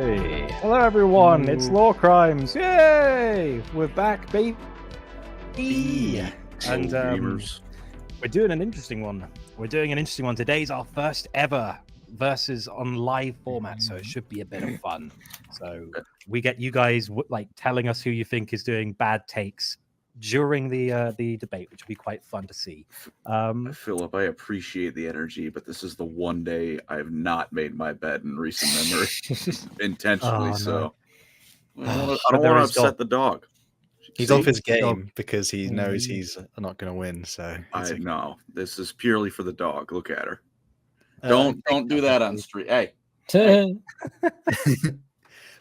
Hey, hello everyone, it's Lorecrimes, yay! We're back, baby! And we're doing an interesting one. Today's our first ever versus on live format, so it should be a bit of fun. So we get you guys like telling us who you think is doing bad takes during the debate, which will be quite fun to see. Philip, I appreciate the energy, but this is the one day I have not made my bed in recent memory, intentionally. Oh, no. I don't want to upset the dog. He's off his game because he knows he's not going to win. So I know this is purely for the dog. Look at her. Don't do that on the street. Hey.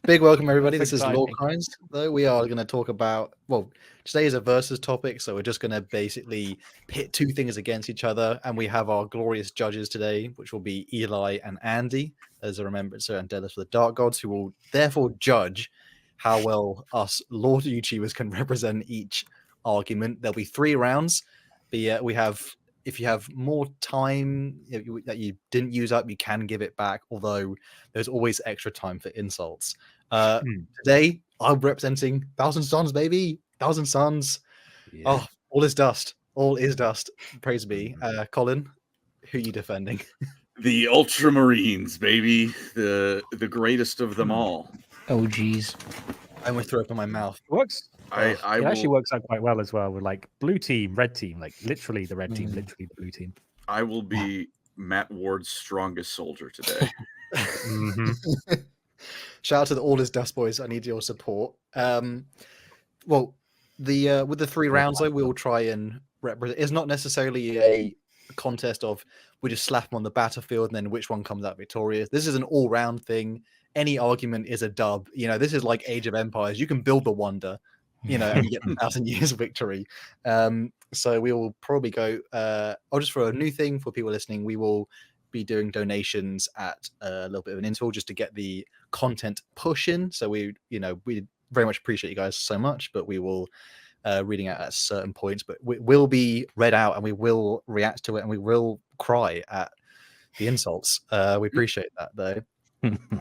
Big welcome, everybody. This is Lorecrimes. Though we are going to talk about, well, today is a versus topic, so we're just going to basically pit two things against each other, and we have our glorious judges today, which will be Eli and Andy as a Remembrancer and Deadlifts for the Dark Gods, who will therefore judge how well us Lord YouTubers can represent each argument. There'll be 3 rounds. We have, if you have more time that you didn't use up, you can give it back, although there's always extra time for insults. Today, I'm representing 1,000 Suns, baby. 1,000 Suns. Yeah. Oh, all is dust. All is dust. Praise be. Colin, who are you defending? The Ultramarines, baby. The greatest of them all. Oh, geez. I almost threw up in my mouth. It works. It actually works out quite well as well with like blue team, red team, like literally the red team, literally the blue team. I will be Matt Ward's strongest soldier today. Shout out to the All Is Dust boys. I need your support. Well, with the 3 rounds though, we'll try and represent. It's not necessarily a contest of we just slap them on the battlefield and then which one comes out victorious. This is an all-round thing. Any argument is a dub. You know, this is like Age of Empires. You can build the wonder, you know, and get 1,000 years victory. So we will probably go. I'll just throw a new thing for people listening. We will be doing donations at a little bit of an interval just to get the content pushing. So we very much appreciate you guys so much, but we will reading out at certain points, but we will be read out and we will react to it and we will cry at the insults. We appreciate that though.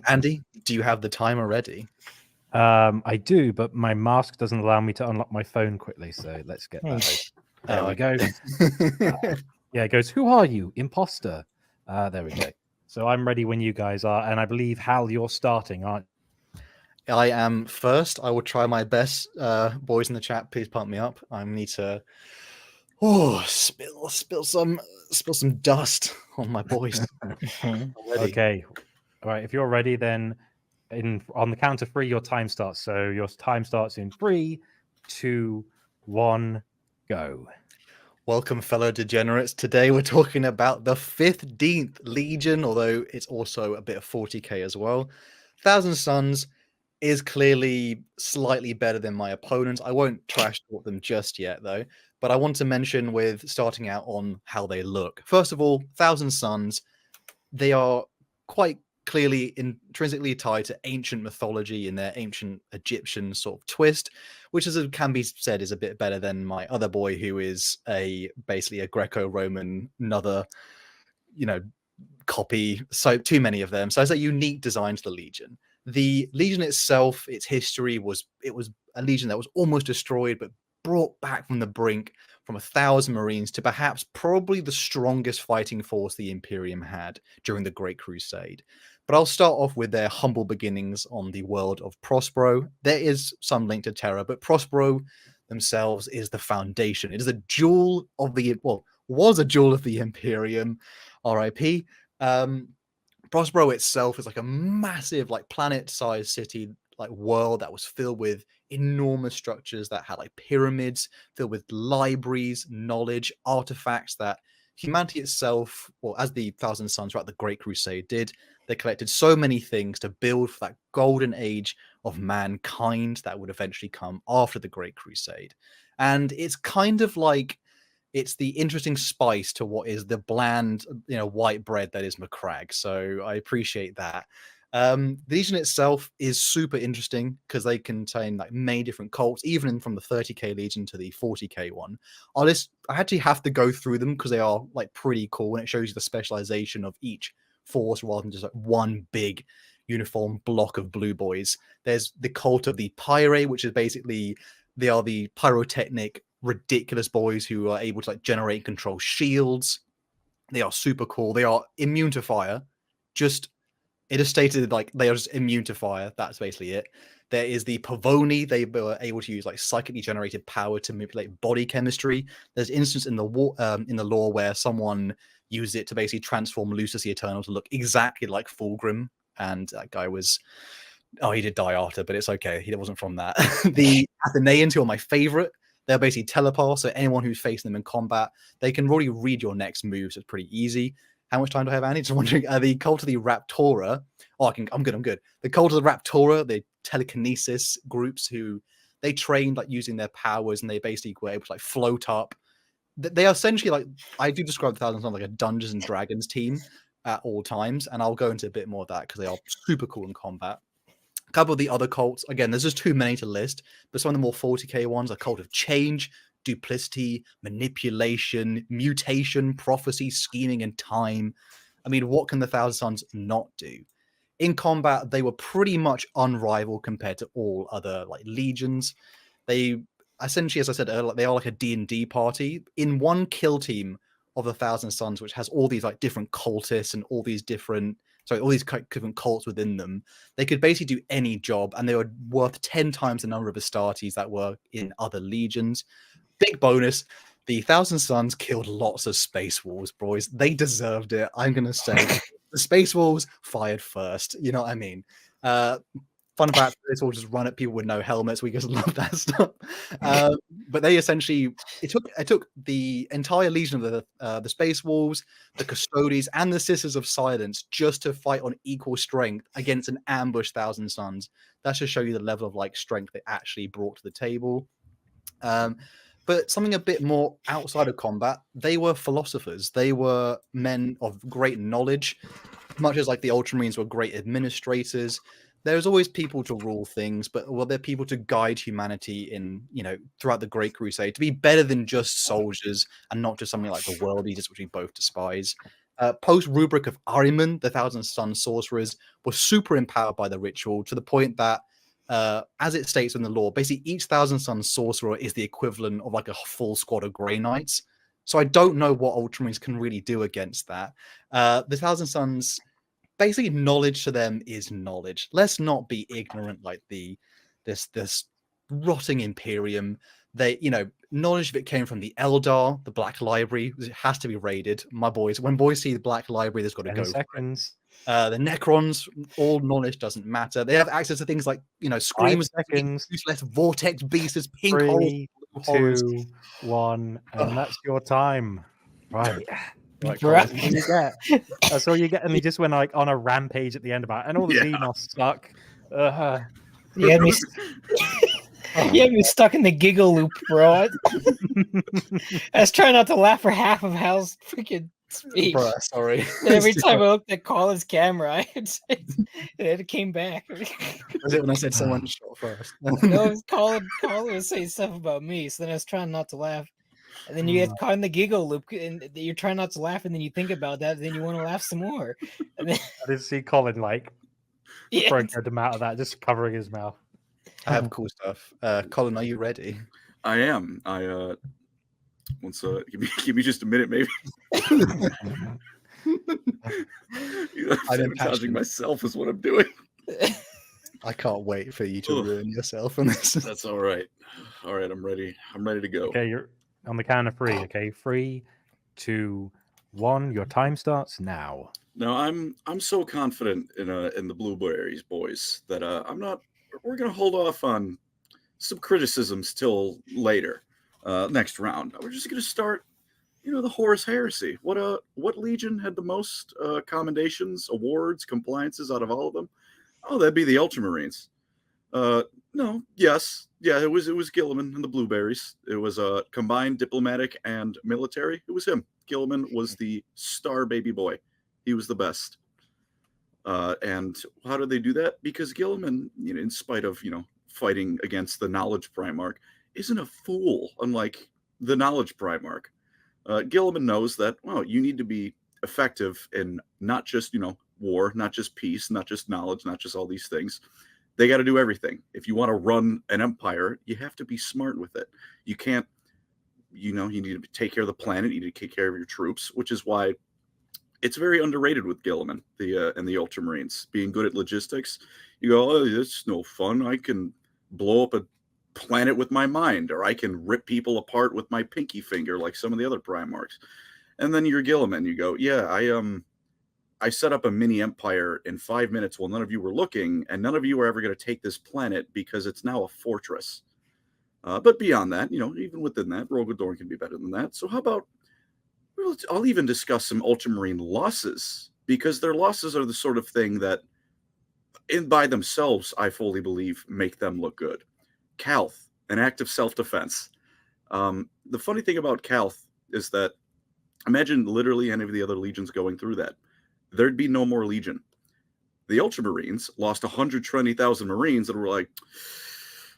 Andy, do you have the timer ready? I do, but my mask doesn't allow me to unlock my phone quickly, so let's get that. There we go. Yeah, it goes, who are you? Imposter. There we go. So I'm ready when you guys are, and I believe, Hal, you're starting, aren't you? I am first. I will try my best. Boys in the chat, please pump me up. I need to spill some dust on my boys. Okay. All right, if you're ready, then on the count of 3, your time starts. So your time starts in 3, 2, 1, go. Welcome, fellow degenerates. Today we're talking about the 15th Legion, although it's also a bit of 40k as well. 1,000 Suns is clearly slightly better than my opponents. I won't trash talk them just yet, though. But I want to mention with starting out on how they look. First of all, 1,000 Suns, they are quite clearly intrinsically tied to ancient mythology in their ancient Egyptian sort of twist, which can be said is a bit better than my other boy, who is basically a Greco-Roman, another, copy. So too many of them. So it's a unique design to the Legion. The Legion itself, its history was a Legion that was almost destroyed, but brought back from the brink from 1,000 Marines to perhaps probably the strongest fighting force the Imperium had during the Great Crusade. But I'll start off with their humble beginnings on the world of Prospero. There is some link to Terra, but Prospero themselves is the foundation. It is a jewel of was a jewel of the Imperium, RIP. Prospero itself is like a massive, like planet-sized city, like world that was filled with enormous structures that had like pyramids, filled with libraries, knowledge, artifacts that humanity itself, or as the 1,000 Suns throughout the Great Crusade did, they collected so many things to build for that golden age of mankind that would eventually come after the Great Crusade. And it's kind of like, it's the interesting spice to what is the bland, white bread that is Macragge. So I appreciate that. The Legion itself is super interesting because they contain like many different cults, even from the 30k Legion to the 40k one. I actually have to go through them because they are like pretty cool, and it shows you the specialization of each force rather than just like one big, uniform block of blue boys. There's the cult of the Pyre, which is basically they are the pyrotechnic ridiculous boys who are able to like generate and control shields. They are super cool. They are immune to fire. It is stated like they are just immune to fire. That's basically it. There is the Pavoni. They were able to use like psychically generated power to manipulate body chemistry. There's instance in the lore where someone used it to basically transform Lucius the Eternal to look exactly like Fulgrim, and that guy was he did die after, but it's okay. He wasn't from that. The Athenaeans, who are my favorite, they're basically telepaths. So anyone who's facing them in combat, they can really read your next move. So it's pretty easy. How much time do I have, Andy? Just wondering. The cult of the Raptora. Oh, I'm good. The cult of the Raptora, the telekinesis groups who they trained like using their powers, and they basically were able to like float up. They are essentially like, I do describe the Thousand Sons like a Dungeons and Dragons team at all times, and I'll go into a bit more of that because they are super cool in combat. A couple of the other cults, again, there's just too many to list, but some of the more 40k ones are Cult of Change, Duplicity, Manipulation, Mutation, Prophecy, Scheming, and Time. I mean, what can the Thousand Sons not do? In combat, they were pretty much unrivaled compared to all other like legions. They essentially, as I said earlier, they are like a D&D party. In one kill team of the Thousand Sons, which has all these like different cultists and all these different cults within them, they could basically do any job, and they were worth 10 times the number of Astartes that were in other legions. Big bonus, the Thousand Sons killed lots of Space Wolves, boys. They deserved it. I'm going to say the Space Wolves fired first. You know what I mean? Fun fact, Space Wolves just run at people with no helmets. We just love that stuff. But they essentially, it took the entire legion of the Space Wolves, the Custodes, and the Sisters of Silence just to fight on equal strength against an ambush Thousand Sons. That should show you the level of like strength they actually brought to the table. But something a bit more outside of combat, they were philosophers. They were men of great knowledge, much as like the Ultramarines were great administrators. There's always people to rule things, but they're people to guide humanity in, throughout the Great Crusade, to be better than just soldiers and not just something like the World Eaters, which we both despise. Post-rubric of Ahriman, the Thousand Sun sorcerers were super empowered by the ritual to the point that, as it states in the lore, basically each Thousand Sun sorcerer is the equivalent of like a full squad of Grey Knights. So I don't know what Ultramarines can really do against that. The Thousand Suns, basically knowledge to them is knowledge. Let's not be ignorant like this rotting Imperium. They, knowledge of it came from the Eldar, the Black Library. It has to be raided. My boys, when boys see the Black Library, there's got to go. Seconds. The Necrons, all knowledge doesn't matter. They have access to things like, Screamers, useless Vortex Beasts, Pink 3, horrors. 2, 1, and that's your time. Right. Right, That's all you get. That's all you get. And he just went like on a rampage at the end about it. And all the Xenos suck. You had me, you had me stuck in the giggle loop, bro. I was trying not to laugh for half of Hal's freaking speech. Bruh, sorry. Every time I looked at Colin's camera, it came back. Was it when I said someone shot first? No, it was Colin was saying stuff about me, so then I was trying not to laugh. And then you get caught in the giggle loop, and you're trying not to laugh, and then you think about that, and then you want to laugh some more. And then, I did see Colin throwing him out of that, just covering his mouth. I have cool stuff. Colin, are you ready? I am. Give me just a minute, maybe. I'm sabotaging myself is what I'm doing. I can't wait for you to ruin yourself on this. That's all right. All right, I'm ready. I'm ready to go. Okay, you're on the count of 3. Okay, 3, 2, 1. Your time starts now. No, I'm so confident in the Blueberries boys that I'm not. We're gonna hold off on some criticisms till later, next round. We're just gonna start. The Horus Heresy. What legion had the most commendations, awards, compliances out of all of them? Oh, that'd be the Ultramarines. No, yes. Yeah, it was Guilliman and the Blueberries. It was combined diplomatic and military. It was him. Guilliman was the star baby boy. He was the best. And how did they do that? Because Guilliman, in spite of, fighting against the Knowledge Primarch, isn't a fool, unlike the Knowledge Primarch. Guilliman knows that, you need to be effective in not just, war, not just peace, not just knowledge, not just all these things. They got to do everything. If you want to run an empire, you have to be smart with it. You can't, you need to take care of the planet. You need to take care of your troops, which is why it's very underrated with Guilliman, and the Ultramarines being good at logistics. You go, oh, it's no fun. I can blow up a planet with my mind, or I can rip people apart with my pinky finger, like some of the other Primarchs. And then you're Guilliman. You go, yeah, I set up a mini empire in 5 minutes while none of you were looking, and none of you are ever going to take this planet because it's now a fortress. But beyond that, even within that, Rogue Dorn can be better than that. So how about, I'll even discuss some Ultramarine losses, because their losses are the sort of thing that, by themselves, I fully believe, make them look good. Calth, an act of self-defense. The funny thing about Calth is that, imagine literally any of the other legions going through that. There'd be no more legion. The Ultramarines lost 120,000 Marines that were like,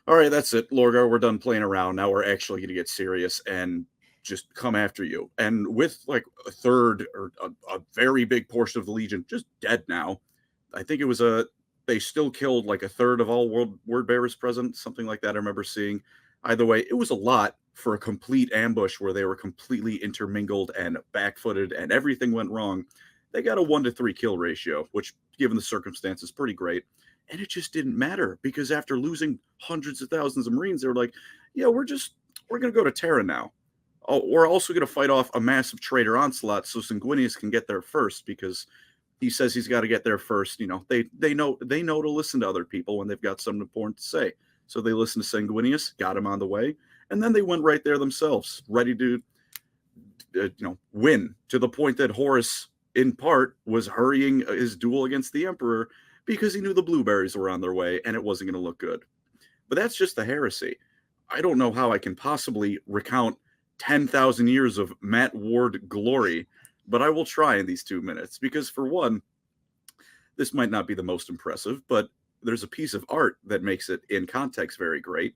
all right, that's it, Lorgar, we're done playing around. Now we're actually going to get serious and just come after you. And with like a third or a very big portion of the Legion just dead now, I think it was they still killed like a third of all word bearers present, something like that I remember seeing. Either way, it was a lot for a complete ambush where they were completely intermingled and backfooted and everything went wrong. They got a 1-to-3 kill ratio, which, given the circumstances, pretty great. And it just didn't matter, because after losing hundreds of thousands of Marines, they were like, yeah, we're going to go to Terra now. Oh, we're also going to fight off a massive traitor onslaught so Sanguinius can get there first, because he says he's got to get there first. They know to listen to other people when they've got something important to say. So they listened to Sanguinius, got him on the way, and then they went right there themselves, ready to win, to the point that Horus, in part, was hurrying his duel against the Emperor because he knew the blueberries were on their way and it wasn't going to look good. But that's just the heresy. I don't know how I can possibly recount 10,000 years of Matt Ward glory, but I will try in these 2 minutes, because for one, this might not be the most impressive, but there's a piece of art that makes it in context very great.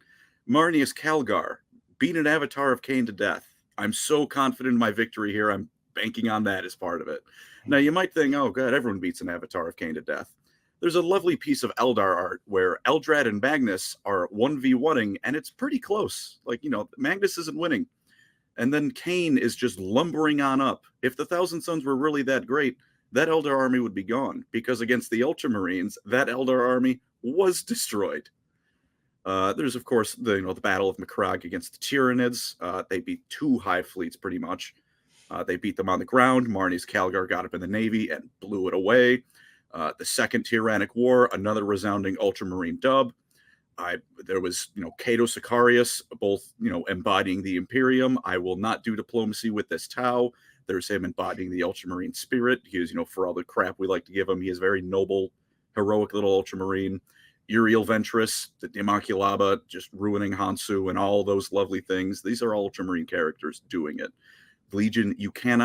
Marnius Calgar beat an avatar of Cain to death. I'm so confident in my victory here. I'm banking on that as part of it. Now, you might think, oh, God, everyone beats an avatar of Cain to death. There's a lovely piece of Eldar art where Eldrad and Magnus are 1v1ing, and it's pretty close. Like, Magnus isn't winning. And then Cain is just lumbering on up. If the Thousand Sons were really that great, that Eldar army would be gone, because against the Ultramarines, that Eldar army was destroyed. There's, of course, the Battle of Macragge against the Tyranids. They beat 2 hive fleets pretty much. They beat them on the ground. Marnius Calgar got up in the Navy and blew it away. The Second Tyrannic War, another resounding Ultramarine dub. There was, Cato Sicarius, both, embodying the Imperium. I will not do diplomacy with this Tau. There's him embodying the Ultramarine spirit. He is, for all the crap we like to give him, he is very noble, heroic little Ultramarine. Uriel Ventress, the Democulaba, just ruining Hansu and all those lovely things. These are all Ultramarine characters doing it. Legion, you can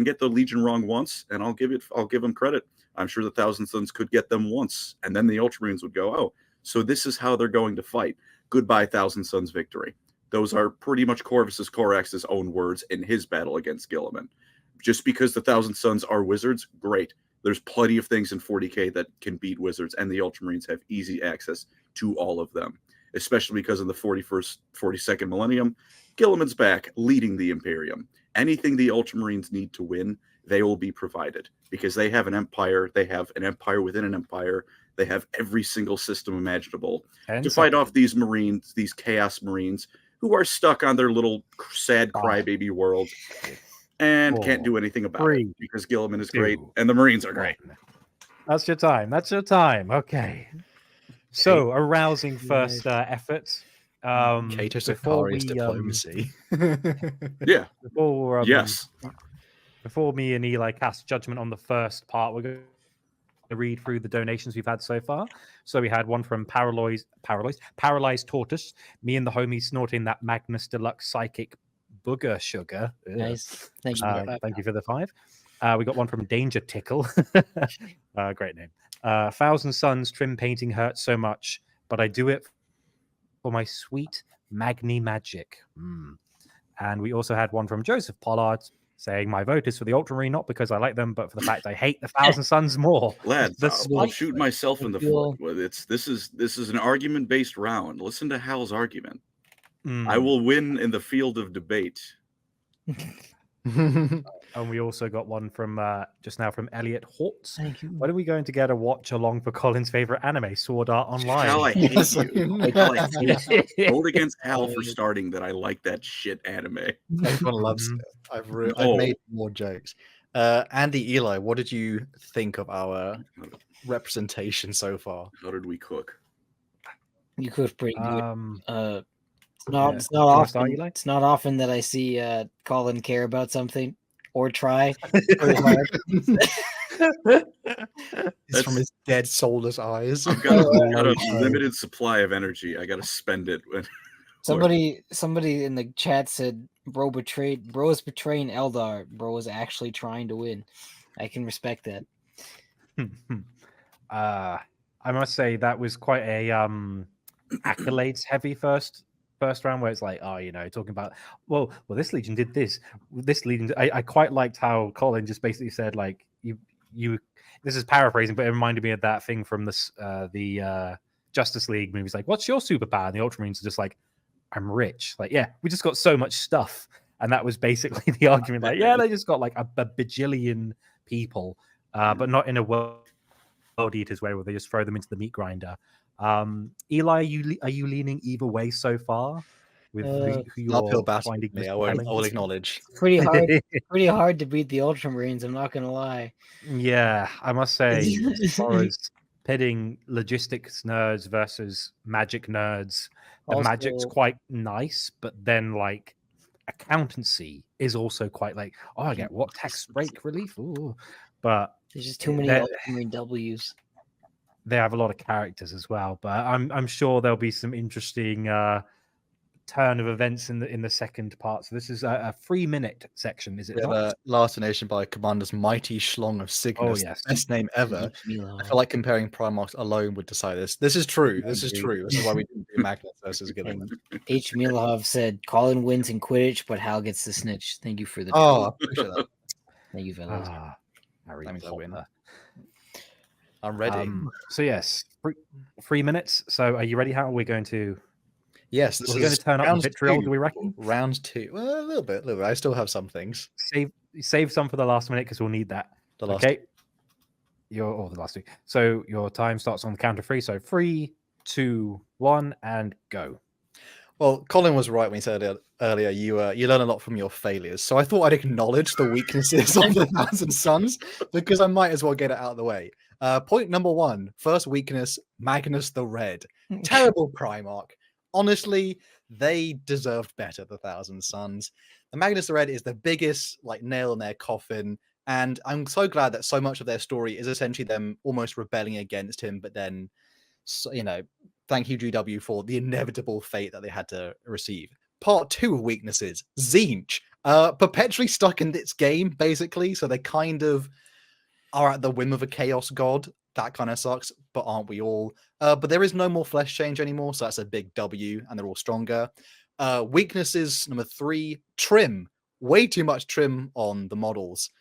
get the Legion wrong once, and I'll give them credit. I'm sure the Thousand Sons could get them once, and then the Ultramarines would go, oh, so this is how they're going to fight. Goodbye, Thousand Sons victory. Those are pretty much Corvus's Corax's own words in his battle against Guilliman. Just because the Thousand Sons are wizards, great. There's plenty of things in 40k that can beat wizards, and the Ultramarines have easy access to all of them, especially because in the 42nd millennium, Guilliman's back, leading the Imperium. Anything the Ultramarines need to win, they will be provided, because they have an empire. They have an empire within an empire. They have every single system imaginable to fight off these Marines, these Chaos Marines, who are stuck on their little sad crybaby world and can't do anything about it, because Guilliman is great and the Marines are great. That's your time. That's your time. Okay. So, a rousing first effort. Cato Sicarius diplomacy. Yeah. Before, yes. Before me and Eli cast judgment on the first part, we're going to read through the donations we've had so far. So we had one from Paralyzed Tortoise, me and the homies snorting that Magnus Deluxe Psychic Booger Sugar. Nice. Thank you for the 5. We got one from Danger Tickle. Great name. Thousand Sons trim painting hurts so much, but I do it for my sweet Magni Magic. And we also had one from Joseph Pollard. saying my vote is for the Ultramarine, not because I like them, but for the fact I hate the Thousand Suns more. Lads, The I'll spite shoot vote. myself in the feel- foot. Well, this is an argument based round. Listen to Hal's argument. I Mm. will win in the field of debate. And we also got one from just now from Elliot Hortz. Thank you. When are we going to get a watch along for Colin's favorite anime, Sword Art Online? Hal, I hate Yes. you. Hal, I hate you. Hold against Hal for starting that I like that shit anime. Everyone loves Mhm. it. I've Oh. made more jokes. Andy, Eli, what did you think of our representation so far? How did we cook? You could pretty good. It's not. yeah. It's Do you not wanna often. start, Eli? It's not often that I see Colin care about something or try very hard. It's from his dead soulless eyes. I've got Oh, a no. limited supply of energy. I got to spend it. Somebody in the chat said bro is betraying Eldar. Bro is actually trying to win. I can respect that. I must say that was quite a accolades heavy first round, where it's like, oh, talking about well this legion did this, this legion. I quite liked how Colin just basically said like you this is paraphrasing, but it reminded me of that thing from the Justice League movies, like, what's your superpower? And the Ultramarines are just like, I'm rich. Like, yeah, we just got so much stuff. And that was basically the argument. Like, yeah, they just got like a bajillion people, but not in a world eaters way where they just throw them into the meat grinder. Eli, are you leaning either way so far? With who Uphill you're battle. finding I compelling? will acknowledge. Pretty hard to beat the Ultramarines. I'm not gonna lie. Yeah, I must say, as far as pitting logistics nerds versus magic nerds, the magic's Also- quite nice, but then like accountancy is also quite like, oh, I get what tax break relief, ooh. But There's just too many That- Ultramarine W's. they have a lot of characters as well. But I'm sure there'll be some interesting turn of events in the second part. So this is a 3-minute section, is it We have not? a last donation by Commander's Mighty Schlong of Cygnus. Oh, yes. Best name ever. Milo. I feel like comparing Primarchs alone would decide this. This is true. This is Agreed. true. This is why we didn't do Magnus versus Guilliman. And H. Milahov said, Colin wins in Quidditch, but Hal gets the snitch. Thank you for the Oh, I appreciate that. Thank you, fellas. Harry That means I win. Potter. I'm ready. So yes, 3 minutes. So are you ready? How are we going to? Yes, this Are we going is to turn up the round vitriol? two. Do we reckon? Round 2. Well, a little bit. I still have some things. Save some for the last minute because we'll need that. The last Okay. The last two. So your time starts on the count of 3. So 3, 2, 1, and go. Well, Colin was right when he said earlier you learn a lot from your failures. So I thought I'd acknowledge the weaknesses of the Thousand Suns because I might as well get it out of the way. Point number 1, first weakness, Magnus the Red. Terrible Primarch. Honestly, they deserved better, the Thousand Suns. The Magnus the Red is the biggest nail in their coffin, and I'm so glad that so much of their story is essentially them almost rebelling against him, but then, thank you, GW, for the inevitable fate that they had to receive. Part 2 of weaknesses, Tzeentch. Perpetually stuck in its game, basically, so they kind of are at the whim of a chaos god. That kind of sucks, but aren't we all? But there is no more flesh change anymore, so that's a big W, and they're all stronger. Weaknesses number 3, trim. Way too much trim on the models.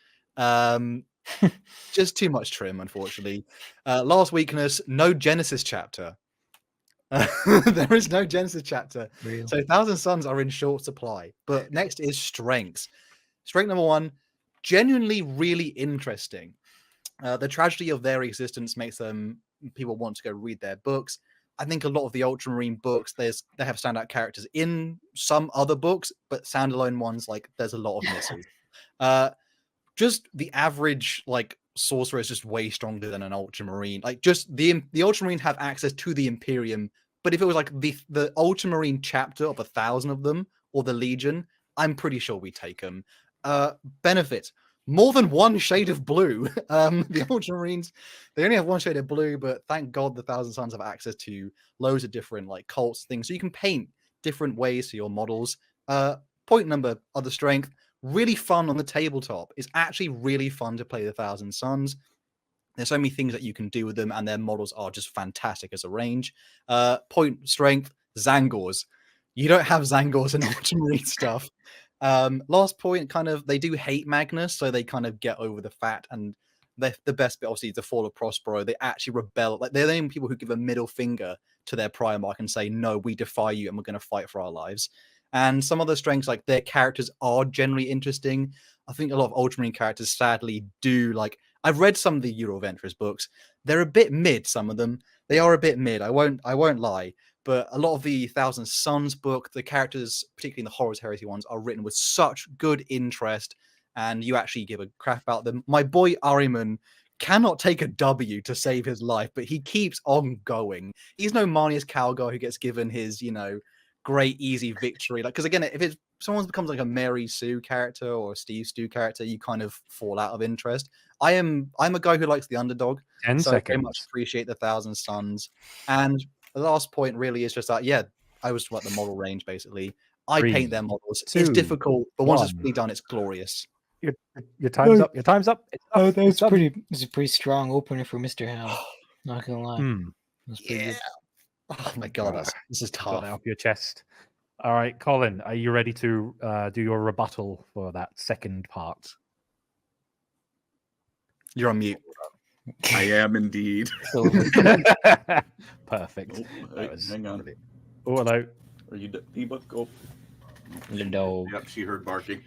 Just too much trim, unfortunately. Last weakness, no Genesis chapter. There is no Genesis chapter. Real. So Thousand Suns are in short supply. But next is strengths. Strength number 1, genuinely really interesting. The tragedy of their existence makes people want to go read their books. I think a lot of the Ultramarine books, they have standout characters in some other books, but standalone ones, there's a lot of misses. Just the average sorcerer is just way stronger than an Ultramarine. Just the Ultramarines have access to the Imperium, but if it was the Ultramarine chapter of 1,000 of them or the Legion, I'm pretty sure we take them. Benefit. More than one shade of blue. The Ultramarines, they only have one shade of blue, but thank God the Thousand Suns have access to loads of different cults things, so you can paint different ways to your models. Point number, other strength, really fun on the tabletop. It's actually really fun to play the Thousand Suns. There's so many things that you can do with them, and their models are just fantastic as a range. Point strength, Zangors. You don't have Zangors in Ultramarine stuff. Last point, kind of, they do hate Magnus, so they kind of get over the fact, and the best bit obviously is the fall of Prospero. They actually rebel. Like, they're the only people who give a middle finger to their Primarch and say, no, we defy you and we're going to fight for our lives. And some of the strengths, like their characters are generally interesting. I think a lot of Ultramarine characters sadly do, like, I've read some of the Euro Adventurers books. They're a bit mid, some of them. They are a bit mid, I won't lie. But a lot of the Thousand Sons book, the characters, particularly in the Horus Heresy ones, are written with such good interest, and you actually give a crap about them. My boy Ahriman cannot take a W to save his life, but he keeps on going. He's no Marnius Calgar who gets given his, great easy victory. Like, because again, if someone becomes like a Mary Sue character or a Steve Stew character, you kind of fall out of interest. I'm a guy who likes the underdog. 10 so seconds. I very much appreciate the Thousand Sons. And the last point really is just that, I was talking about the model range basically. I paint their models. It's difficult, but once it's fully done, it's glorious. Your time's up. Your time's up. It's up. Oh, that was It's up. a pretty strong opener for Mr. Howe. Not gonna lie. That's pretty good. Oh my god, this is Got tough. that off your chest. All right, Colin, are you ready to do your rebuttal for that second part? You're on mute. I am indeed. So, Perfect. Oh, hang on. Oh, hello. Are you ebook? Go. the dog. Yep, she heard barking.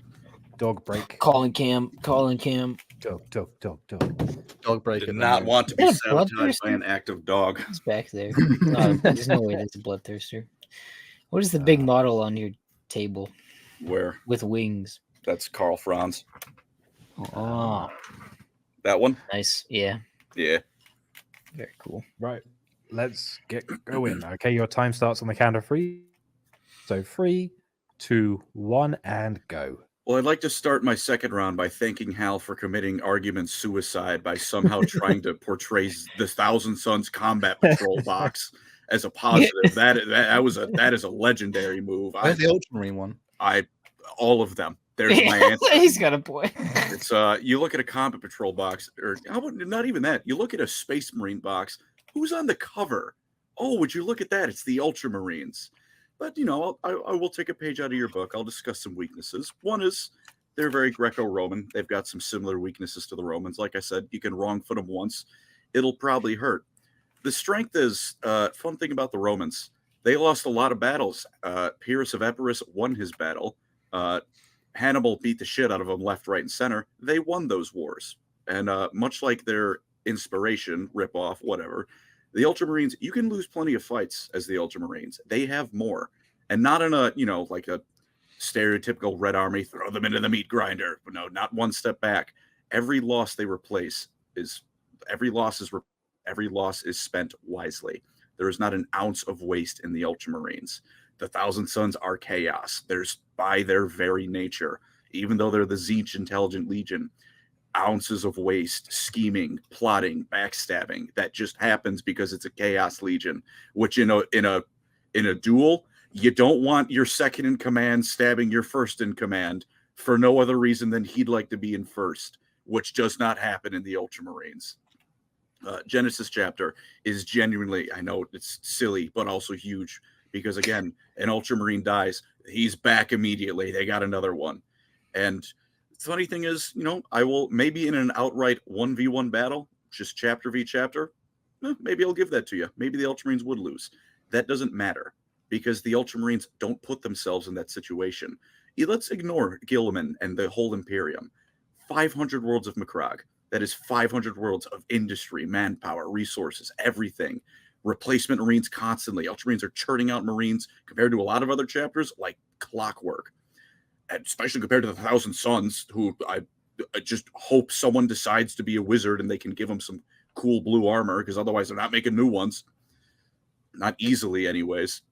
Dog break. Calling Cam. Dog. Dog break. Did not want to be Is that a sabotaged by bloodthirster? an active dog. He's back there. No, there's no way that's a bloodthirster. What is the big model on your table Where? with wings? That's Karl Franz. Oh, That one? nice. Yeah, Yeah. very cool. Right. Let's get going. Okay, your time starts on the count of 3. So 3, 2, 1, and go. Well, I'd like to start my second round by thanking Hal for committing argument suicide by somehow trying to portray the Thousand Sons Combat Patrol box as a positive. That is a legendary move. Where's the Ultramarine one? All of them. There's my answer. He's got a point. It's you look at a Combat Patrol box, or how about not even that? You look at a Space Marine box. Who's on the cover? Oh, would you look at that? It's the Ultramarines. But, I will take a page out of your book. I'll discuss some weaknesses. One is they're very Greco-Roman. They've got some similar weaknesses to the Romans. Like I said, you can wrong foot them once. It'll probably hurt. The strength is, fun thing about the Romans, they lost a lot of battles. Pyrrhus of Epirus won his battle. Hannibal beat the shit out of them left, right, and center. They won those wars. And much like their inspiration, ripoff, whatever, the Ultramarines, you can lose plenty of fights as the Ultramarines. They have more. And not in a, like a stereotypical Red Army, throw them into the meat grinder. No, not one step back. Every loss they replace is spent wisely. There is not an ounce of waste in the Ultramarines. The Thousand Sons are chaos. There's, by their very nature, even though they're the Tzeentch Intelligent Legion, ounces of waste, scheming, plotting, backstabbing that just happens because it's a chaos legion. Which in a duel, you don't want your second in command stabbing your first in command for no other reason than he'd like to be in first, which does not happen in the Ultramarines. Genesis chapter is genuinely, I know it's silly, but also huge because again, an Ultramarine dies, he's back immediately. They got another one, and the funny thing is, I will maybe in an outright 1v1 battle, just chapter v chapter, maybe I'll give that to you. Maybe the Ultramarines would lose. That doesn't matter because the Ultramarines don't put themselves in that situation. Let's ignore Guilliman and the whole Imperium. 500 worlds of Macragge. That is 500 worlds of industry, manpower, resources, everything. Replacement Marines constantly. Ultramarines are churning out Marines compared to a lot of other chapters like clockwork. And especially compared to the Thousand Sons, who I just hope someone decides to be a wizard and they can give them some cool blue armor, because otherwise they're not making new ones. Not easily, anyways.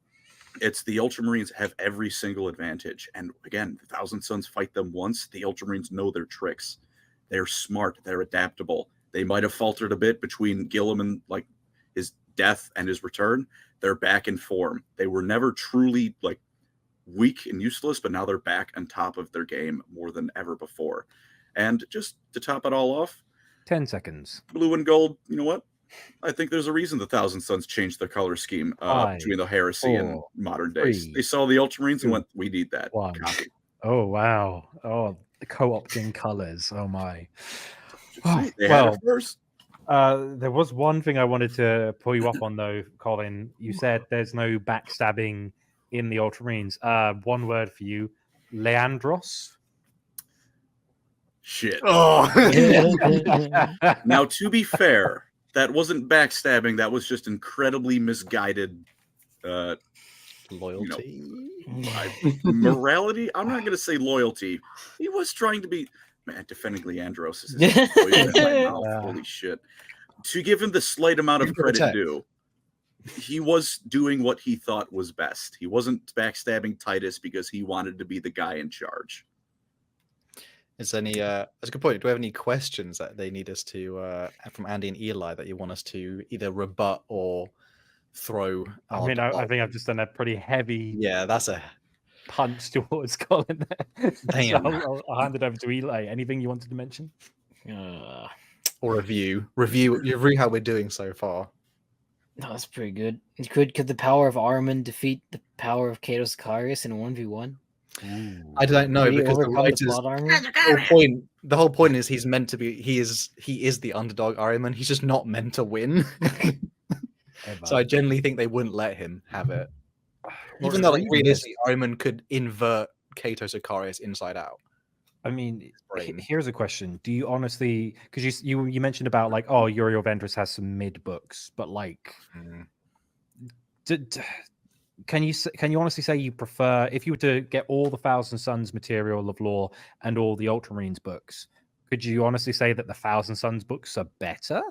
It's the Ultramarines have every single advantage. And again, the Thousand Sons fight them once. The Ultramarines know their tricks. They're smart. They're adaptable. They might have faltered a bit between Guilliman, like his death and his return. They're back in form. They were never truly weak and useless, but now they're back on top of their game more than ever before. And just to top it all off, 10 seconds. Blue and gold, you know what? I think there's a reason the Thousand Sons changed their color scheme 5, between the heresy and 4, modern days. 3, They saw the Ultramarines and 2, went, we need that. 1. Copy. Oh wow. Oh, the co-opting colors. Oh my. They had Well, it first. there was one thing I wanted to pull you up on though, Colin. You said there's no backstabbing in the Ultramarines. One word for you, Leandros. Shit. Oh, Now, to be fair, that wasn't backstabbing. That was just incredibly misguided loyalty. morality. I'm not going to say loyalty. He was trying to be. Man, defending Leandros is poison in my mouth. Yeah. Holy shit. To give him the slight amount of Give him credit protect. due, he was doing what he thought was best. He wasn't backstabbing Titus because he wanted to be the guy in charge. Is there any? That's a good point. Do we have any questions that they need us to from Andy and Eli that you want us to either rebut or throw? I mean, I think I've just done a pretty heavy Yeah, that's a punch towards Colin there. So Damn. I'll hand it over to Eli. Anything you wanted to mention? or review how we're doing so far. No, that's pretty good. Could the power of Armin defeat the power of Cato Sicarius in a 1v1? I don't know Could he because the overcome writers. plot armor? The whole point is he's meant to be. He is the underdog Iron Man. He's just not meant to win. So I generally think they wouldn't let him have it. Even though, like, realistically, Iron Man could invert Cato Sicarius inside out. I mean, brain. here's a question: do you honestly? Because you mentioned about like, oh, Uriel Ventress has some mid books, but like, can you honestly say you prefer, if you were to get all the Thousand Sons material of lore and all the Ultramarines books, could you honestly say that the Thousand Sons books are better?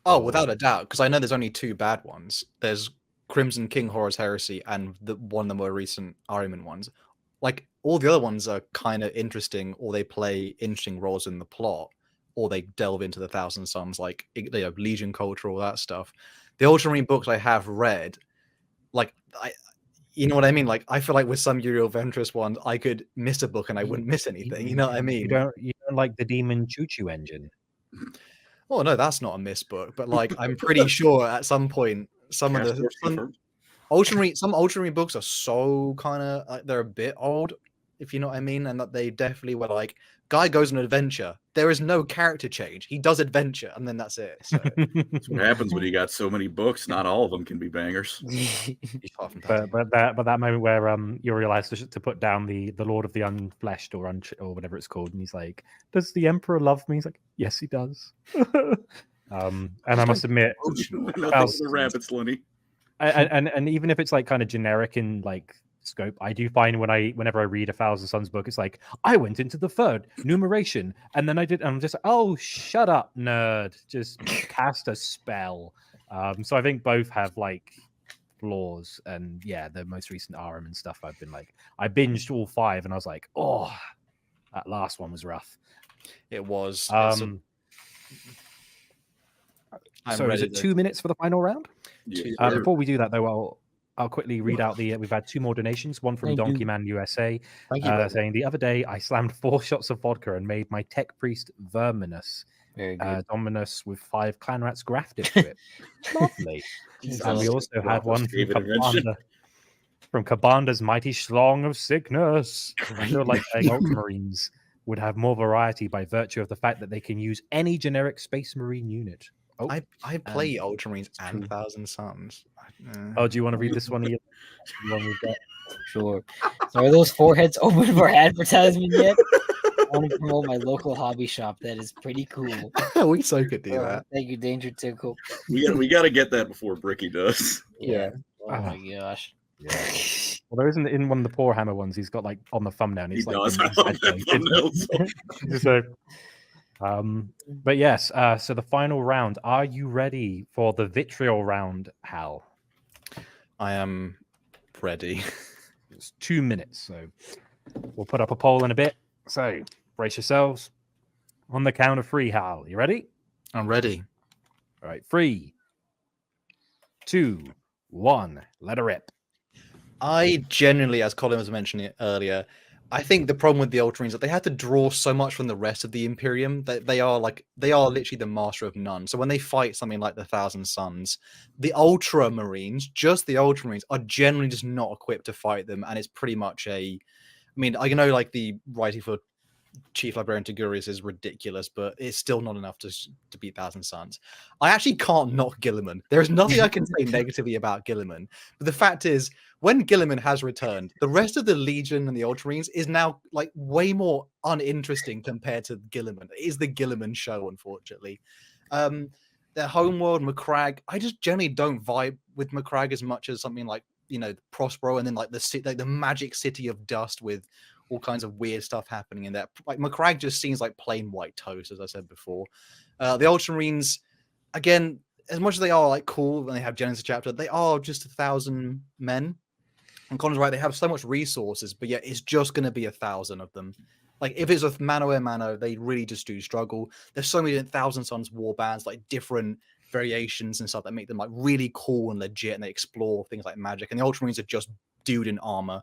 Oh, without a doubt, because I know there's only two bad ones. There's Crimson King Horror's Heresy and one of the more recent Ahriman ones. Like, all the other ones are kind of interesting, or they play interesting roles in the plot, or they delve into the Thousand Sons, like, you know, Legion culture, all that stuff. The Ultramarine books I have read, like, you know what I mean? Like, I feel like with some Uriel Ventress ones, I could miss a book and I wouldn't miss anything. You know what I mean? You don't like the Demon Choo-Choo engine? Oh no, that's not a miss book. But like, I'm pretty sure at some point, some Ultramarine books are so kind of like, they're a bit old, if you know what I mean, and that they definitely were like, guy goes on an adventure. There is no character change. He does adventure, and then that's it. So. That's what happens when you got so many books. Not all of them can be bangers. but that moment where you realize to put down the Lord of the Unfleshed or whatever it's called, and he's like, "Does the Emperor love me?" He's like, "Yes, he does." And I must admit, the rabbits, Lenny. and even if it's like kind of generic in like scope, I do find whenever I read a Thousand Sons book, it's like, I went into the third numeration and then I'm just, oh, shut up, nerd, just cast a spell. So I think both have like flaws, and yeah, the most recent RM and stuff, I've been like, I binged all 5 and I was like, oh, that last one was rough. It was. So is it 2 minutes for the final round? Yeah. Before we do that, though, I'll quickly read out we've had 2 more donations. One from Donkey Man USA, saying, the other day I slammed 4 shots of vodka and made my tech priest Verminus. Very good. Dominus with 5 clan rats grafted to it. Lovely. And we also had one from Kabanda's Mighty Schlong of Sickness. I feel like Ultramarines would have more variety by virtue of the fact that they can use any generic Space Marine unit. Oh, I play Ultramarines and Thousand Sons. Oh, do you want to read this one? The one we've got? Sure. So are those foreheads open for advertisement yet? I want to promote my local hobby shop. That is pretty cool. We so could do that. Thank you, Danger Tickle. We got to get that before Bricky does. Yeah. Oh my gosh. Yeah. Well, there isn't in one of the Poorhammer ones. He's got like on the thumbnail. And he's He like, does. I love that thumbnail. So, but yes. So the final round. Are you ready for the vitriol round, Hal? I am ready. It's 2 minutes, so we'll put up a poll in a bit. So brace yourselves. On the count of 3, Hal. You ready? I'm ready. All right. 3, 2, 1. Let her rip. I genuinely, as Colin was mentioning it earlier, I think the problem with the Ultramarines is that they had to draw so much from the rest of the Imperium that they are literally the master of none. So when they fight something like the Thousand Sons, the Ultramarines, just the Ultramarines, are generally just not equipped to fight them, and it's pretty much a mean, I know like the writing for Chief Librarian Tagurius is ridiculous, but it's still not enough to beat Thousand Suns. I actually can't knock Guilliman. There is nothing I can say negatively about Guilliman. But the fact is, when Guilliman has returned, the rest of the Legion and the Ultramarines is now like way more uninteresting compared to Guilliman. It is the Guilliman show, unfortunately. Their homeworld, Macragge, I just generally don't vibe with Macragge as much as something like, you know, Prospero, and then like the magic city of dust with all kinds of weird stuff happening in there. Like Macragge just seems like plain white toast, as I said before. The Ultramarines, again, as much as they are like cool when they have Genesis chapter, they are just 1,000 men. And Colin's right, they have so much resources, but yet it's just going to be 1,000 of them. Like if it's with mano a mano, they really just do struggle. There's so many Thousand Suns war bands, like different variations and stuff that make them like really cool and legit, and they explore things like magic. And the Ultramarines are just dude in armor.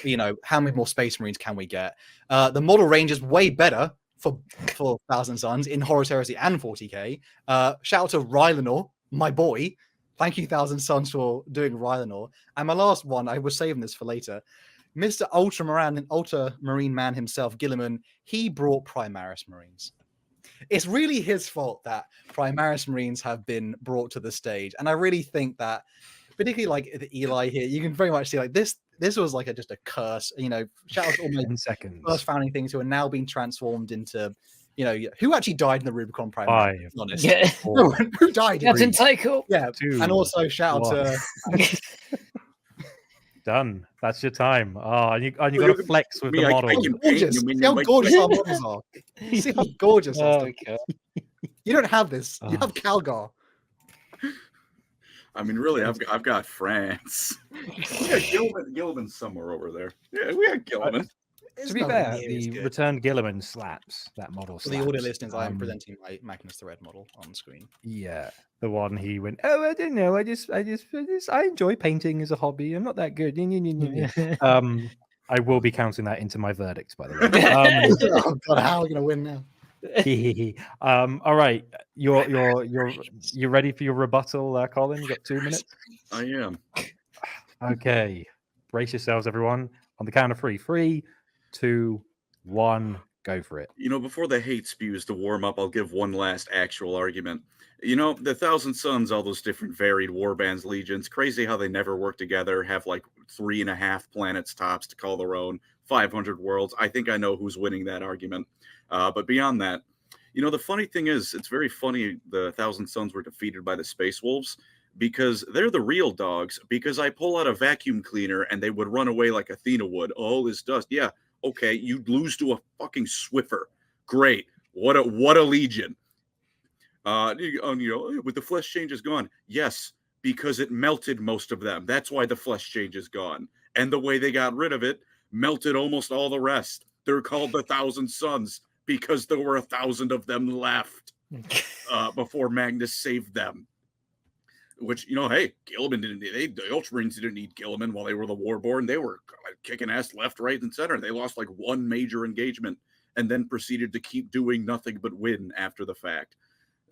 You know, how many more Space Marines can we get? The model range is way better for Thousand Suns in Horus Heresy and 40k. Shout out to Rylanor, my boy. Thank you, Thousand Suns, for doing Rylanor. And my last one, I was saving this for later. Mr. Ultramarine man himself, Guilliman, he brought Primaris Marines. It's really his fault that Primaris Marines have been brought to the stage. And I really think that, particularly like the Eli here, you can very much see like this was like just a curse. You know, shout out to all my first founding things who are now being transformed into, you know, who actually died in the Rubicon Primaris? Honest. Yeah. Who died? Captain Tycho. Yeah. 2, and also shout out to... Done. That's your time. Oh, and you got to flex with the model. Gorgeous. See how gorgeous our models are. See how gorgeous. You don't have this. You have Calgar. I mean, really, I've got France. Yeah, Guilliman's somewhere over there. Yeah, we got Guilliman. To be fair, the returned Guilliman slaps. That model slaps. For the audio listeners, I am presenting my Magnus the Red model on the screen. Yeah, the one he went, oh, I don't know, I enjoy painting as a hobby. I'm not that good. I will be counting that into my verdicts, by the way. Oh God, how are we gonna win now? All right, you're ready for your rebuttal, Colin? You got 2 minutes. I am. Okay, brace yourselves, everyone. On the count of 3, 3, 2, 1, go for it. You know, before the hate spews to warm up, I'll give one last actual argument. You know, the Thousand Suns, all those different varied warbands, legions, crazy how they never work together, have like 3.5 planets tops to call their own, 500 worlds. I think I know who's winning that argument. But beyond that, you know, the funny thing is, it's very funny the Thousand Suns were defeated by the Space Wolves, because they're the real dogs, because I pull out a vacuum cleaner and they would run away like Athena would. Oh, this dust. Yeah. Okay, you'd lose to a fucking Swiffer. Great. What a legion. You know, with the flesh change is gone. Yes, because it melted most of them. That's why the flesh change is gone. And the way they got rid of it melted almost all the rest. They're called the Thousand Suns because there were 1,000 of them left before Magnus saved them. Which, you know, hey, Guilliman the Ultramarines didn't need Guilliman while they were the Warborn. They were kicking ass left, right, and center. They lost like one major engagement and then proceeded to keep doing nothing but win after the fact.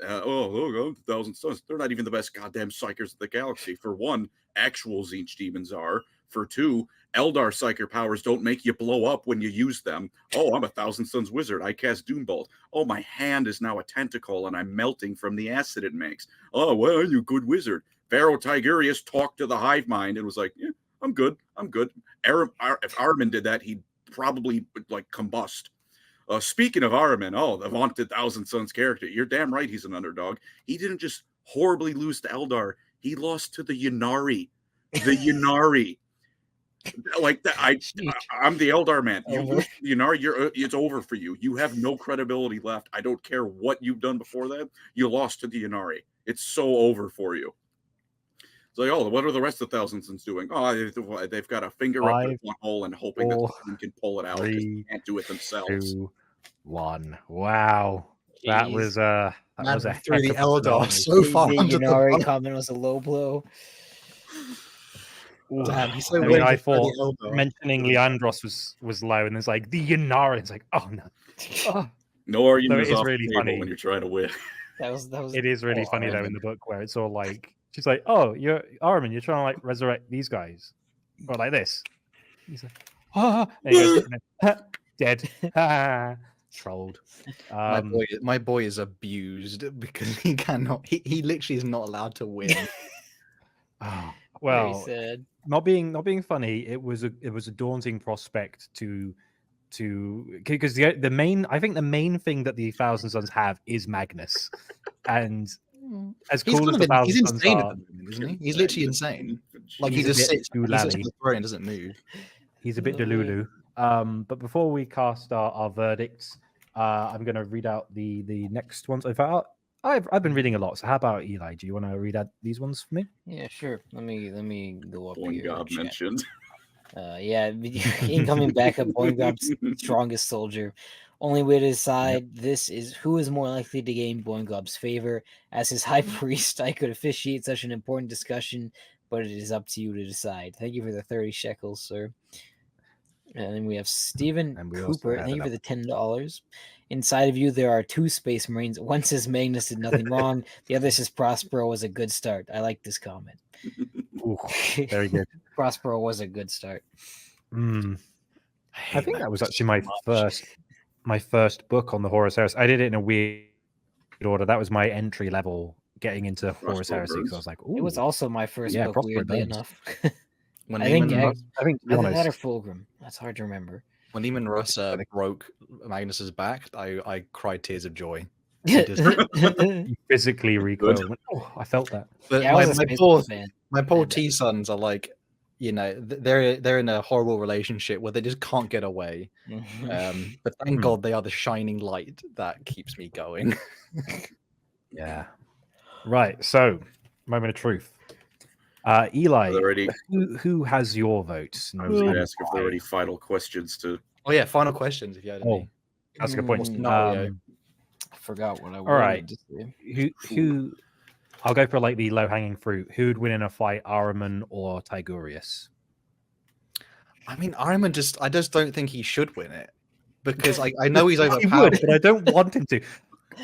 Thousand Suns. They're not even the best goddamn psychers of the galaxy. For one, actual Tzeentch demons are. For two, Eldar psyker powers don't make you blow up when you use them. Oh, I'm a Thousand Suns wizard. I cast Doombolt. Oh, my hand is now a tentacle and I'm melting from the acid it makes. Oh, well, you good wizard. Pharaoh Tigurius talked to the hive mind and was like, yeah, I'm good. I'm good. If Ahriman did that, he'd probably like combust. Speaking of Ahriman, the vaunted Thousand Suns character, you're damn right he's an underdog. He didn't just horribly lose to Eldar. He lost to the Ynnari. The Ynnari. Like that, I'm the Eldar man. Ynnari, it's over for you. You have no credibility left. I don't care what you've done before that. You lost to the Ynnari. It's so over for you. It's like, what are the rest of the Thousand Suns doing? Oh, they've got a finger up in one hole and hoping that someone can pull it out. 3, can't do it themselves. 2, 1. Wow, jeez. That was a through the Eldar so far. The Ynnari comment was a low blow. Damn, he's so I thought mentioning Leandros was low, and it's like the Ynnari. It's like, oh no. Oh. No argument is really funny when you're trying to win. That was. It is really funny though in the book where it's all like she's like, oh, you're Ahriman, you're trying to like resurrect these guys, or like this. He's like, And he goes, dead. Trolled. My boy is abused because he cannot. He literally is not allowed to win. Oh, Very well, sad. not being funny, it was a daunting prospect to because the main thing that the Thousand Sons have is Magnus, and as cool as the He's Thousand Sons insane at are, the moment, isn't he? He's literally insane. Like he He's a just bit sits on doolally. the throne and doesn't move. he's a bit Oh, delulu. But before we cast our verdicts, I'm going to read out the next ones. In fact, I've been reading a lot. So how about Eli? Do you want to read out these ones for me? Yeah, sure. Let me go up One here. God chat. mentioned. Yeah, incoming backup, Boingob's strongest soldier. Only way to decide this is who is more likely to gain Boingob's favor. As his high priest, I could officiate such an important discussion, but it is up to you to decide. Thank you for the 30 shekels, sir. And then we have Stephen And we also Cooper. have Thank you an for the $10. Inside of you, there are 2 Space Marines. One says Magnus did nothing wrong. The other says Prospero was a good start. I like this comment. Ooh, very good. Prospero was a good start. I think that was actually my first book on the Horus Heresy. I did it in a weird order. That was my entry level getting into Horus Crossbow Heresy. Burns. So I was like, It was ooh. also my first Yeah, book, Prospero weirdly Burns. enough. When I think Lehman, I think to be either that or honest, Fulgrim. That's hard to remember. when Lehman Russ broke Magnus's back, I cried tears of joy. you physically recoiled. and went, oh, I felt that. But Yeah, I was a Space Marine fan. my poor And, T sons are like, they're in a horrible relationship where they just can't get away. But thank God they are the shining light that keeps me going. Yeah. Right. So, moment of truth. Eli, Already, who has your vote? I was going to ask if there are any final questions to. Oh yeah, final questions if you had any. That's a good point. Scenario. I forgot what I wanted right. to say. Who? I'll go for like the low hanging fruit. Who would win in a fight, Ahriman or Tigurius? I mean, Ahriman I just don't think he should win it because I know he's He overpowered. would, but I don't want him to.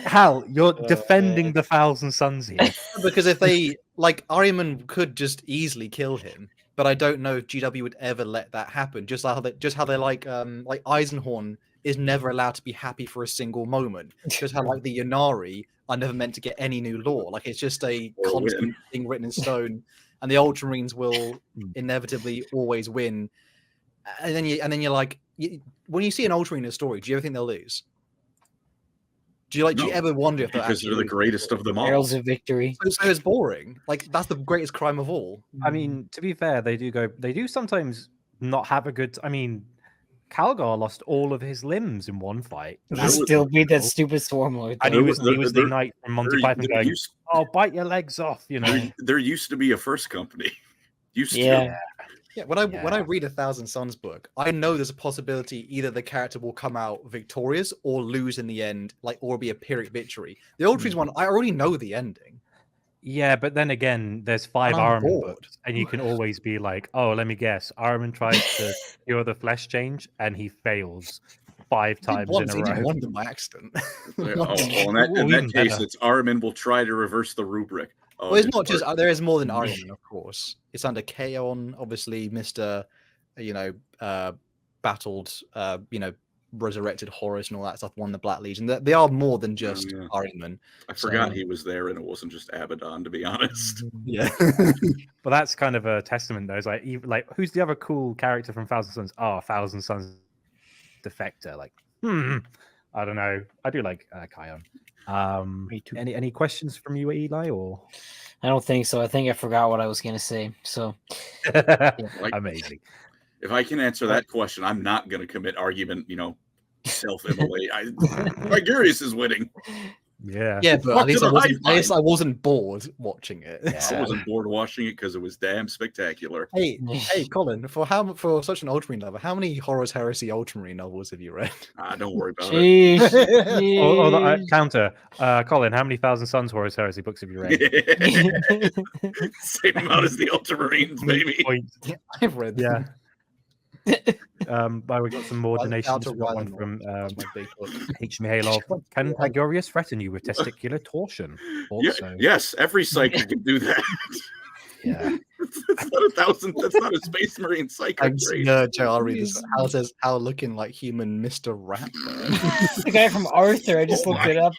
Hal, you're defending the Thousand Sons here. Because if they Ahriman could just easily kill him, but I don't know if GW would ever let that happen. Just how they like Eisenhorn is never allowed to be happy for a single moment. Just how like the Yanari are never meant to get any new lore. Like it's just a constant thing written in stone, and the Ultramarines will inevitably always win. And then you're like, when you see an Ultramarine in a story, do you ever think they'll lose? Do you ever wonder if Because they're the greatest of them all. Heralds of Victory. So it's boring. Like that's the greatest crime of all. I mean, to be fair, they do sometimes not have a good. I mean, Calgar lost all of his limbs in one fight. He still beat that stupid Swarmlord. And he was the knight from Monty Python going, "Oh, bite your legs off," you know. There used to be a first company. Yeah. Yeah, when I read a Thousand Sons book, I know there's a possibility either the character will come out victorious or lose in the end, or be a Pyrrhic victory. The Ultramarines one, I already know the ending. Yeah, but then again, there's 5 Ahriman books, and you can always be like, "Oh, let me guess, Ahriman tries to cure the flesh change, and he fails 5 times in a row." He did one by accident. In that case, it's Ahriman will try to reverse the rubric. Well, it's not just there is more than Ahriman, of course. It's under Kaon, obviously, Mr. Battled, resurrected Horus and all that stuff, won the Black Legion. They are more than just Ahriman. I forgot he was there, and it wasn't just Abaddon, to be honest. Yeah. But that's kind of a testament, though. It's like who's the other cool character from Thousand Sons? Oh, Thousand Sons Defector. Like, I don't know. I do like Kion. Any questions from you, Eli? Or I don't think so. I think I forgot what I was gonna say. So amazing. If I can answer that question, I'm not going to commit argument. Self-immolate. Tigurius is winning. Yeah. Yeah, but at least I wasn't bored watching it. Yeah. I wasn't bored watching it because it was damn spectacular. Hey, Colin, for such an Ultramarine lover, how many Horus Heresy Ultramarine novels have you read? Don't worry about it. Counter. Colin, how many Thousand Sons Horus Heresy books have you read? Same amount as the Ultramarines, baby. Yeah, I've read them. Yeah. But we got some more donations. We got one from H. Mihailov. Can Tigurius threaten you with testicular torsion? Yes, every psychic can do that. Yeah. That's not 1,000. That's not a Space Marine psycho Thanks, trait. Joe. I'll read this. Hal says, "Hal looking like human Mr. Rat." The guy from Arthur. I just Oh looked my it up.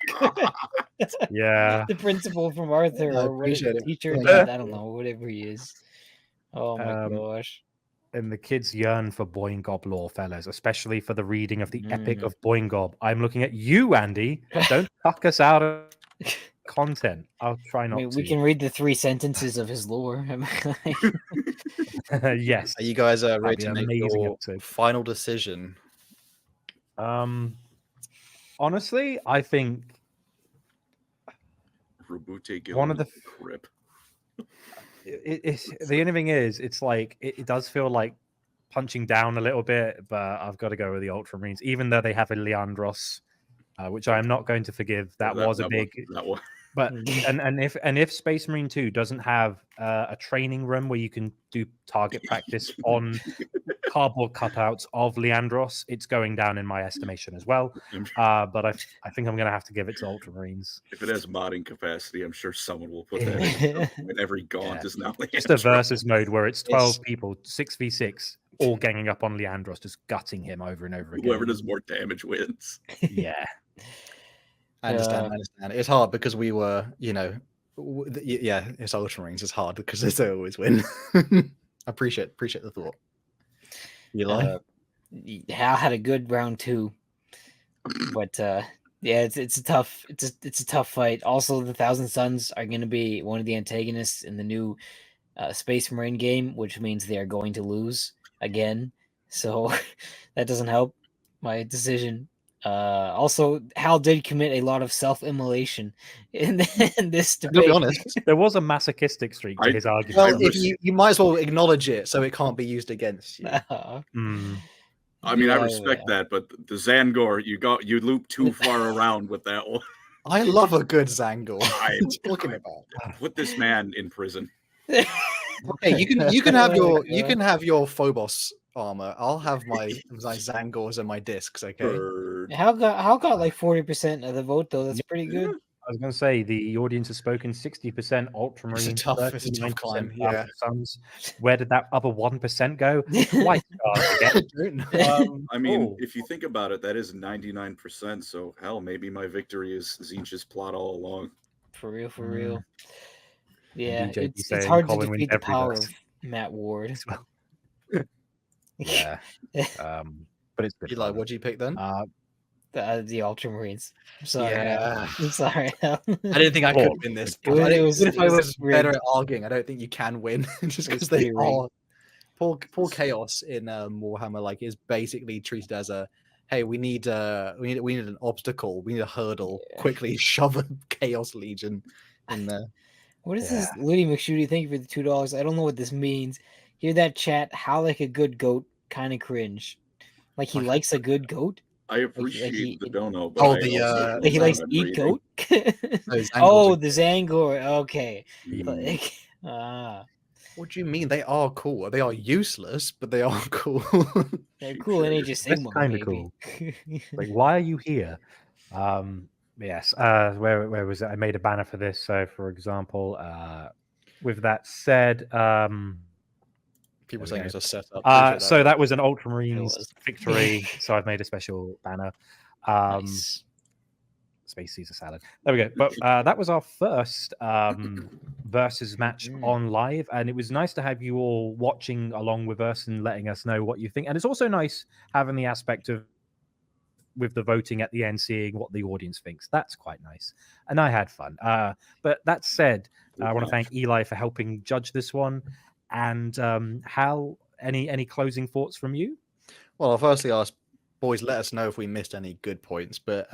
Yeah. The principal from Arthur, I or what is appreciate it? it. Teacher? Thank I you. don't know. Whatever he is. Oh my gosh. And the kids yearn for Boingob lore, fellas, especially for the reading of the Epic Mm. of Boingob. I'm looking at you, Andy. Don't tuck us out of content. I'll try I not mean, to. we can read the 3 sentences of his lore. Yes. Are you guys ready be to an make amazing your episode. final decision? Honestly, I think Rabute Guilliman one of the Crip. it's the only thing is, it's like it does feel like punching down a little bit, but I've got to go with the Ultramarines, even though they have a Leandros, which I am not going to forgive. That was a big. That one. But and if Space Marine 2 doesn't have a training room where you can do target practice on cardboard cutouts of Leandros, it's going down in my estimation as well. But I think I'm going to have to give it to Ultramarines. If it has modding capacity, I'm sure someone will put that in. And every gaunt is now Just a Leandros. versus mode where it's 12 Yes. people, 6v6, all ganging up on Leandros, just gutting him over and over again. Whoever does more damage wins. Yeah. I understand. It's hard because we were, it's Ultramarines. It's hard because they always win. appreciate the thought. You like? Hal had a good round 2, but yeah, it's a tough fight. Also, the 1,000 Suns are going to be one of the antagonists in the new Space Marine game, which means they are going to lose again. So that doesn't help my decision. Also, Hal did commit a lot of self-immolation in this To debate. be honest, There was a masochistic streak to his argument. well, if you might as well acknowledge it so it can't be used against you. I mean, I Yeah, respect that, but the Zangor, you loop too far around with that one. I love a good Zangor. I- What are you talking about? Put this man in prison. Hey, you can have Oh, your God. Phobos armor. I'll have my Zangors and my discs. Okay. Bird. Hal got like 40% of the vote, though. That's pretty good. I was going to say the audience has spoken 60% Ultramarines, It's a tough 39% climb, Thousand yeah. Suns. Where did that other 1% go? White Stars again. I don't know. I mean, Oh. if you think about it, that is 99%. So hell, maybe my victory is Zinch's plot all along. For real. Yeah, DJ it's saying hard to Colin wins defeat the every power verse. of Matt Ward. Yeah. But it's good. You like fun. what do you pick then? The Ultramarines. I'm sorry. Yeah. I'm sorry. I didn't think I Oh, could win this. it was- Even if I it was was better rigged. at arguing, I don't think you can win just It was because they pretty rigged. are. Poor Chaos in Warhammer like is basically treated as a hey, we need an obstacle, we need a hurdle. Yeah. Quickly shove a Chaos Legion in there. What is this? Ludi McShooty, thank you for the $2. I don't know what this means. Hear that chat? How like a good goat, kind of cringe. Like he likes a good goat? I appreciate the dono, but Oh, I the, also Like he likes to I'm eat reading. goat? Those Oh, angles the Zangor. Okay. Mm. Like, What do you mean? They are cool. They are useless, but they are cool. they're cool in Age of That's Sigmar, kinda maybe. cool. Like, why are you here? Yes. Where was it? I made a banner for this. So, for example, with that said, People There we saying go. it's a setup. so that was an It Ultramarines was. victory. So I've made a special banner. Nice. Space Caesar salad. There we go. But that was our first versus match on live, and it was nice to have you all watching along with us and letting us know what you think. And it's also nice having the aspect of with the voting at the end, seeing what the audience thinks. That's quite nice, and I had fun. But that said, I want to thank Eli for helping judge this one. And Hal, any closing thoughts from you? Well, I'll firstly ask, boys, let us know if we missed any good points. But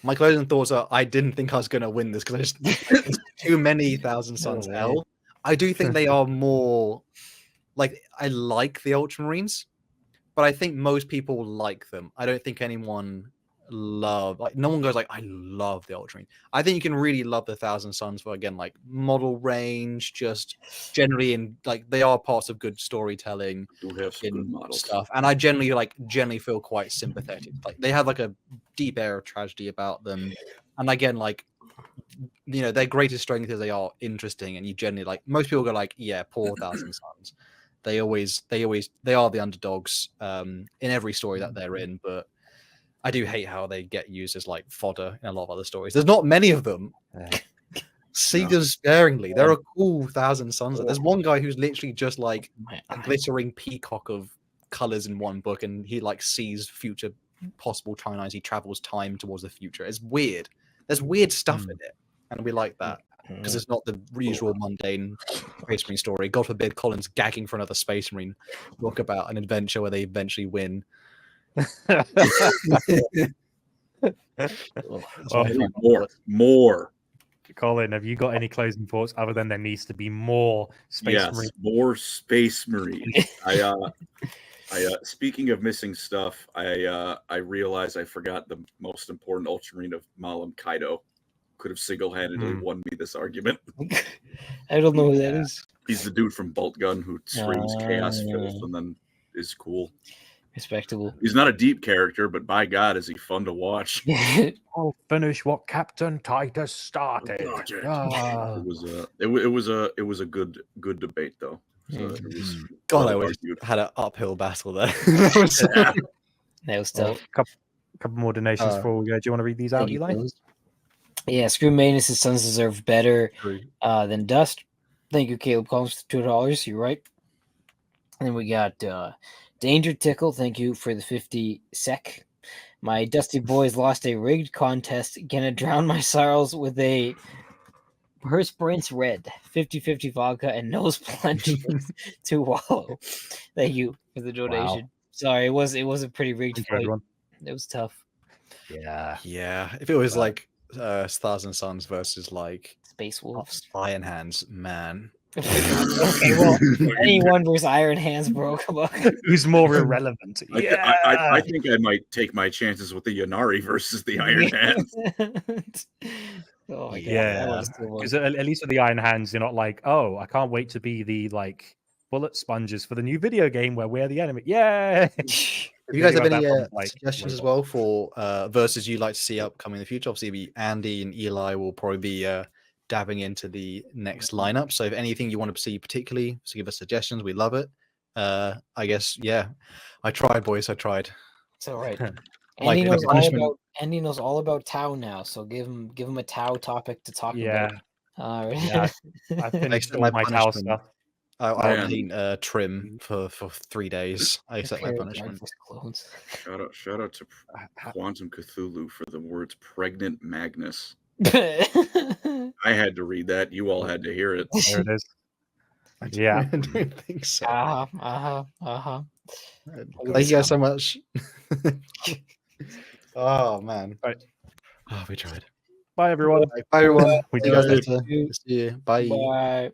my closing thoughts are I didn't think I was going to win this because I just too many Thousand Suns No way. L. I do think they are more like I like the Ultramarines, but I think most people like them. I don't think anyone no one goes like I love the Ultramarines. I think you can really love the Thousand Suns for again like model range, just generally in like they are parts of good storytelling Do have some good in models. stuff, and I generally feel quite sympathetic. Like they have like a deep air of tragedy about them, and again like their greatest strength is they are interesting, and you generally like most people go like, yeah, poor Thousand Sons. They are the underdogs in every story that they're in, but I do hate how they get used as like fodder in a lot of other stories. There's not many of them. See them sparingly. There are cool Thousand Sons. There's one guy who's literally just like a glittering peacock of colors in one book, and he like sees future possible timelines. He travels time towards the future. It's weird. There's weird stuff in it, and we like that because it's not the usual mundane Space Marine story. God forbid Colin's gagging for another Space Marine book about an adventure where they eventually win. More. Colin, have you got any closing thoughts other than there needs to be more Space Marine? More Space Marine. Speaking of missing stuff, I realized I forgot the most important Ultramarine of Malam, Kaido. Could have single-handedly won me this argument. I don't know who that is. He's the dude from Bolt Gun who screams chaos filth and then is cool. Respectable. He's not a deep character, but by God, is he fun to watch. I'll finish what Captain Titus started. It was a good debate though. So it was God, I wish had an uphill battle there. That was tough. Couple more donations before we go. Do you want to read these out, Eli? Yeah, Screw Magnus' sons deserve better than Dust. Thank you, Caleb Collins, for $2. You're right. And then we got Danger Tickle. Thank you for the 50 sec. My Dusty Boys lost a rigged contest. Gonna drown my sorrows with a Perspirance Red, 50-50 vodka, and nose plunge to wallow. Thank you for the donation. Wow. Sorry, it was a pretty rigged fight. Everyone. It was tough. Yeah. If it was like Stars and Suns versus like Space Wolves, Iron Hands, man. Okay, well, anyone versus Iron Hands, bro. Come on. Who's more irrelevant? I think I might take my chances with the Yanari versus the Iron Hands. Oh my God. Yeah, because at least with the Iron Hands, you're not like, oh, I can't wait to be the like bullet sponges for the new video game where we're the enemy. Yeah. If you guys have any suggestions as well for versus you'd like to see upcoming in the future, obviously Andy and Eli will probably be dabbing into the next lineup. So if anything you want to see particularly, so give us suggestions. We love it. I guess, yeah. I tried, boys. I tried. It's all right. Like, Andy knows all about Tau now, so give him a Tau topic to talk about. Yeah, I finished all my Tau stuff. I'll need trim for 3 days. I accept my punishment. Shout out to Quantum Cthulhu for the words "pregnant Magnus." I had to read that. You all had to hear it. There it is. Yeah, I don't think so. Thank you guys so much. Oh man. Right. Oh, we tried. Bye everyone. Bye everyone. We See you guys later. See you. Bye. Bye.